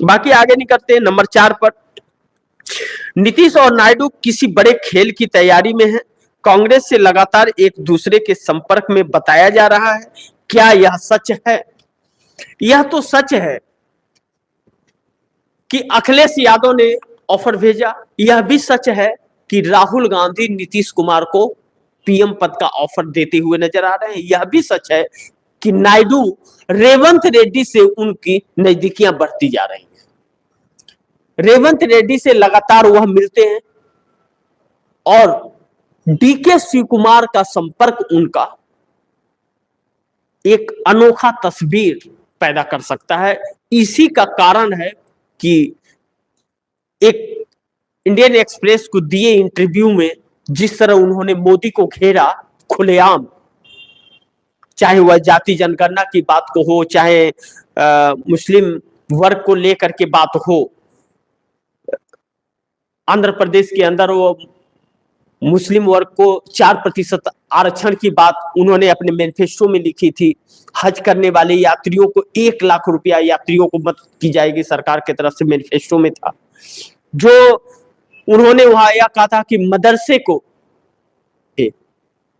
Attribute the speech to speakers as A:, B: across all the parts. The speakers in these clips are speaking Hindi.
A: बाकी आगे नहीं करते। नंबर 4 पर नीतीश और नायडू किसी बड़े खेल की तैयारी में हैं। कांग्रेस से लगातार एक दूसरे के संपर्क में बताया जा रहा है। क्या यह सच है? यह तो सच है कि अखिलेश यादव ने ऑफर भेजा। यह भी सच है कि राहुल गांधी नीतीश कुमार को पीएम पद का ऑफर देते हुए नजर आ रहे हैं। यह भी सच है कि नायडू रेवंत रेड्डी से उनकी नजदीकियां बढ़ती जा रही हैं। रेवंत रेड्डी से लगातार वह मिलते हैं और डीके शिव कुमार का संपर्क उनका एक अनोखा तस्वीर पैदा कर सकता है। इसी का कारण है कि एक इंडियन एक्सप्रेस को दिए इंटरव्यू में जिस तरह उन्होंने मोदी को घेरा खुलेआम, चाहे वह जाति जनगणना की बात को हो, चाहे मुस्लिम वर्ग को लेकर के बात हो। आंध्र प्रदेश के अंदर वो मुस्लिम वर्ग को 4% आरक्षण की बात उन्होंने अपने मैनिफेस्टो में लिखी थी। हज करने वाले यात्रियों को 1 लाख रुपया यात्रियों को मदद की जाएगी सरकार की तरफ से, मैनिफेस्टो में था। जो उन्होंने वहां यह कहा था कि मदरसे को,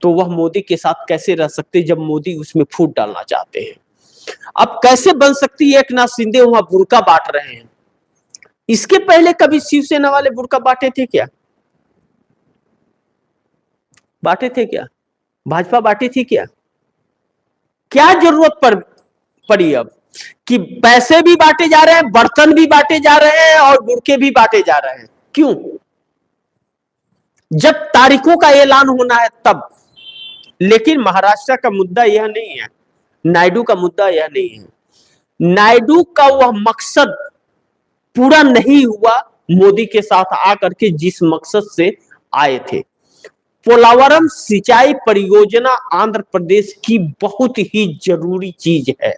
A: तो वह मोदी के साथ कैसे रह सकते जब मोदी उसमें फूट डालना चाहते हैं। अब कैसे बन सकती है एकनाथ शिंदे वहां बुर्का बांट रहे हैं? इसके पहले कभी शिवसेना वाले बुर्का बांटे थे क्या? बांटे थे क्या? भाजपा बांटी थी क्या? क्या जरूरत पड़ी अब कि पैसे भी बांटे जा रहे हैं, बर्तन भी बांटे जा रहे हैं और बुर्के भी बांटे जा रहे हैं? क्यों? जब तारीखों का ऐलान होना है तब। लेकिन महाराष्ट्र का मुद्दा यह नहीं है, नायडू का मुद्दा यह नहीं है। नायडू का वह मकसद पूरा नहीं हुआ मोदी के साथ आकर के जिस मकसद से आए थे। पोलावरम सिंचाई परियोजना आंध्र प्रदेश की बहुत ही जरूरी चीज है।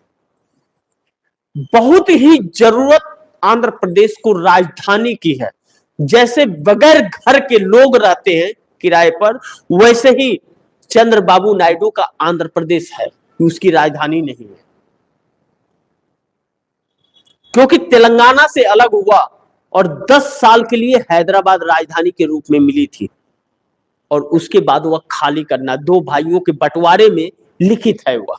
A: बहुत ही जरूरत आंध्र प्रदेश को राजधानी की है। जैसे बगैर घर के लोग रहते हैं किराए पर, वैसे ही चंद्रबाबू नायडू का आंध्र प्रदेश है, उसकी राजधानी नहीं है। क्योंकि तेलंगाना से अलग हुआ और 10 साल के लिए हैदराबाद राजधानी के रूप में मिली थी और उसके बाद वह खाली करना 2 भाइयों के बंटवारे में लिखित है वह।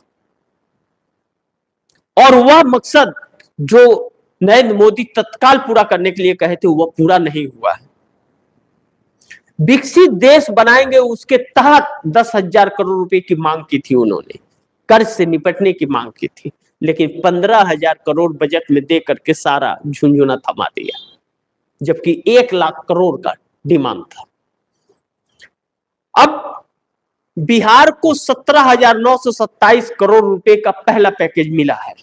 A: और वह मकसद जो नरेंद्र मोदी तत्काल पूरा करने के लिए कहे थे वह पूरा नहीं हुआ है। विकसित देश बनाएंगे उसके तहत 10,000 करोड़ रुपए की मांग की थी उन्होंने, कर्ज से निपटने की मांग की थी, लेकिन 15,000 करोड़ बजट में दे करके सारा झुंझुना थमा दिया, जबकि 1 लाख करोड़ का डिमांड था। अब बिहार को 17,927 करोड़ रुपए का पहला पैकेज मिला है,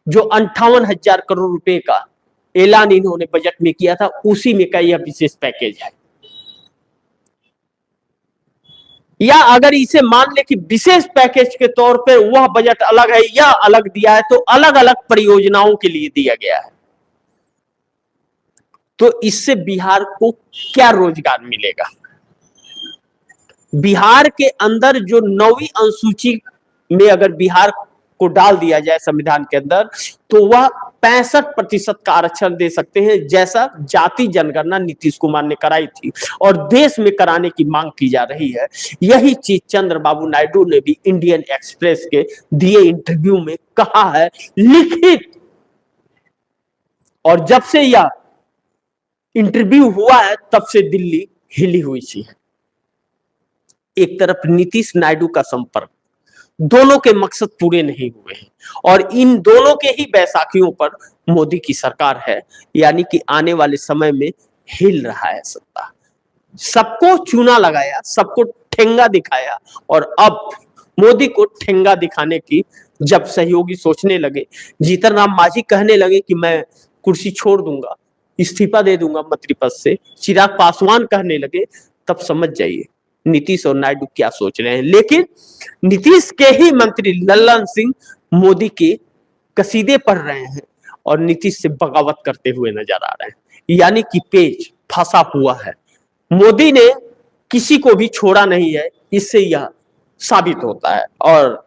A: जो 58,000 करोड़ रुपए का ऐलान इन्होंने बजट में किया था, उसी में का यह विशेष पैकेज है। या अगर इसे मान ले कि विशेष पैकेज के तौर पर वह बजट अलग है या अलग दिया है, तो अलग अलग परियोजनाओं के लिए दिया गया है। तो इससे बिहार को क्या रोजगार मिलेगा? बिहार के अंदर जो 9वीं अनुसूची में अगर बिहार को डाल दिया जाए संविधान के अंदर, तो वह 65% का आरक्षण दे सकते हैं, जैसा जाति जनगणना नीतीश कुमार ने कराई थी और देश में कराने की मांग की जा रही है। यही चीज चंद्रबाबू नायडू ने भी इंडियन एक्सप्रेस के दिए इंटरव्यू में कहा है, लिखित। और जब से यह इंटरव्यू हुआ है तब से दिल्ली हिली हुई सी है। एक तरफ नीतीश नायडू का संपर्क, दोनों के मकसद पूरे नहीं हुए हैं और इन दोनों के ही बैसाखियों पर मोदी की सरकार है, यानी कि आने वाले समय में हिल रहा है सत्ता। सबको चूना लगाया, सबको ठेंगा दिखाया और अब मोदी को ठेंगा दिखाने की जब सहयोगी सोचने लगे, जीतन राम मांझी कहने लगे कि मैं कुर्सी छोड़ दूंगा, इस्तीफा दे दूंगा मंत्री पद से, चिराग पासवान कहने लगे, तब समझ जाइए नीतीश और नायडू क्या सोच रहे हैं। लेकिन नीतीश के ही मंत्री लल्लन सिंह मोदी के कसीदे पढ़ रहे हैं और नीतीश से बगावत करते हुए नजर आ रहे हैं, यानी कि पेच फंसा हुआ है। मोदी ने किसी को भी छोड़ा नहीं है, इससे यह साबित होता है। और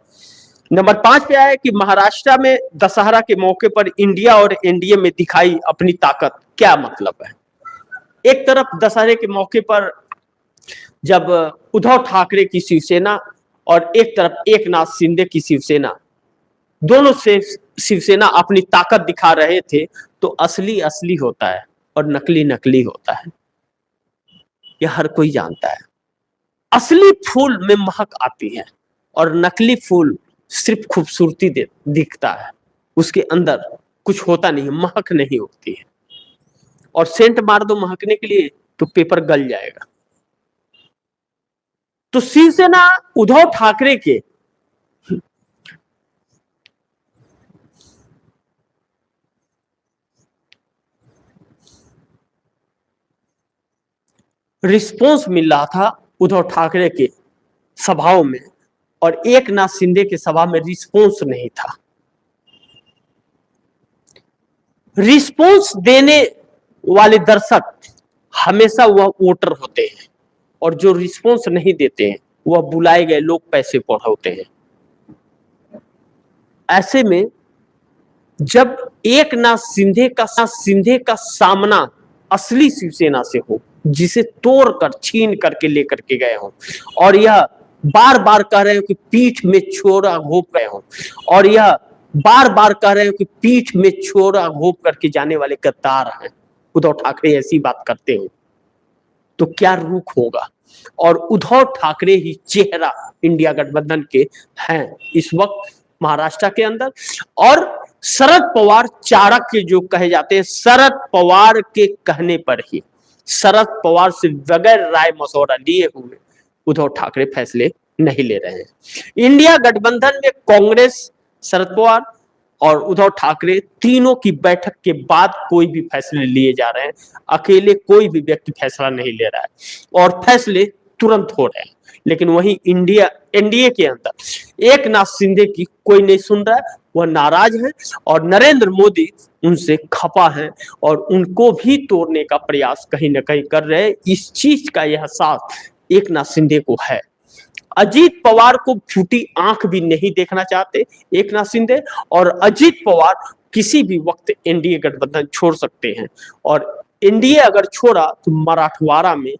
A: नंबर 5 पे आया कि महाराष्ट्र में दशहरा के मौके पर इंडिया और एनडीए में दिखाई अपनी ताकत। क्या मतलब है? एक तरफ दशहरे के मौके पर जब उद्धव ठाकरे की शिवसेना और एक तरफ एकनाथ शिंदे की शिवसेना, दोनों से शिवसेना अपनी ताकत दिखा रहे थे, तो असली असली होता है और नकली नकली होता है, यह हर कोई जानता है। असली फूल में महक आती है और नकली फूल सिर्फ खूबसूरती दिखता है, उसके अंदर कुछ होता नहीं, महक नहीं होती है। और सेंट मार दो महकने के लिए तो पेपर गल जाएगा। तो शिवसेना उद्धव ठाकरे के रिस्पॉन्स मिल रहा था उद्धव ठाकरे के सभाओं में, और एकनाथ शिंदे के सभा में रिस्पॉन्स नहीं था। रिस्पॉन्स देने वाले दर्शक हमेशा वह वोटर होते हैं, और जो रिस्पॉन्स नहीं देते हैं वह बुलाए गए लोग, पैसे पर होते हैं। ऐसे में जब एकनाथ शिंदे का सामना असली शिवसेना से हो, जिसे तोड़कर छीन करके लेकर के गए हों, और यह बार बार कह रहे हो कि पीठ में छोरा घोप गए हों, और यह बार बार कह रहे हो कि पीठ में छोरा घोप करके जाने वाले गद्दार हैं, उद्धव ठाकरे ऐसी बात करते हो तो क्या रुख होगा। और उद्धव ठाकरे ही चेहरा इंडिया गठबंधन के हैं इस वक्त महाराष्ट्र के अंदर। और शरद पवार चाणक्य जो कहे जाते हैं, शरद पवार के कहने पर ही, शरद पवार से बगैर राय मशवरा लिए हुए उद्धव ठाकरे फैसले नहीं ले रहे हैं। इंडिया गठबंधन में कांग्रेस, शरद पवार और उद्धव ठाकरे तीनों की बैठक के बाद कोई भी फैसले लिए जा रहे हैं। अकेले कोई भी व्यक्ति फैसला नहीं ले रहा है और फैसले तुरंत हो रहे हैं। लेकिन वहीं एनडीए के अंदर एकनाथ शिंदे की कोई नहीं सुन रहा है, वह नाराज है और नरेंद्र मोदी उनसे खफा है और उनको भी तोड़ने का प्रयास कहीं ना कहीं कर रहे हैं। इस चीज का यह एहसास एकनाथ शिंदे को है। अजीत पवार को फूटी आंख भी नहीं देखना चाहते एकनाथ शिंदे, और अजीत पवार किसी भी वक्त एनडीए गठबंधन छोड़ सकते हैं, और एनडीए अगर छोड़ा तो मराठवाड़ा में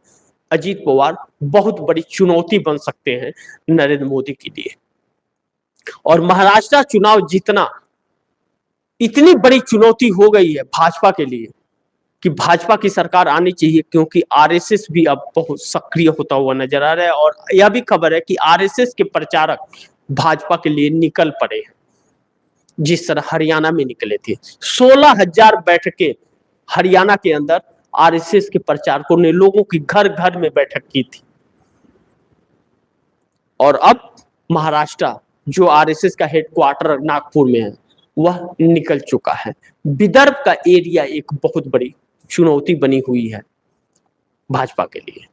A: अजीत पवार बहुत बड़ी चुनौती बन सकते हैं नरेंद्र मोदी के लिए। और महाराष्ट्र चुनाव जीतना इतनी बड़ी चुनौती हो गई है भाजपा के लिए कि भाजपा की सरकार आनी चाहिए, क्योंकि आरएसएस भी अब बहुत सक्रिय होता हुआ नजर आ रहा है। और यह भी खबर है कि आरएसएस के प्रचारक भाजपा के लिए निकल पड़े हैं, जिस तरह हरियाणा में निकले थे। 16,000 बैठकें हरियाणा के अंदर आरएसएस के प्रचारकों ने लोगों की घर घर में बैठक की थी। और अब महाराष्ट्र जो आरएसएस का हेडक्वार्टर नागपुर में है, वह निकल चुका है। विदर्भ का एरिया एक बहुत बड़ी चुनौती बनी हुई है भाजपा के लिए,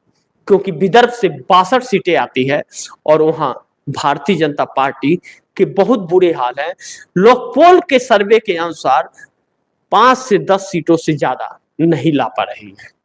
A: क्योंकि विदर्भ से 62 सीटें आती है और वहां भारतीय जनता पार्टी के बहुत बुरे हाल हैं। लोकपोल के सर्वे के अनुसार 5 से 10 सीटों से ज्यादा नहीं ला पा रही है।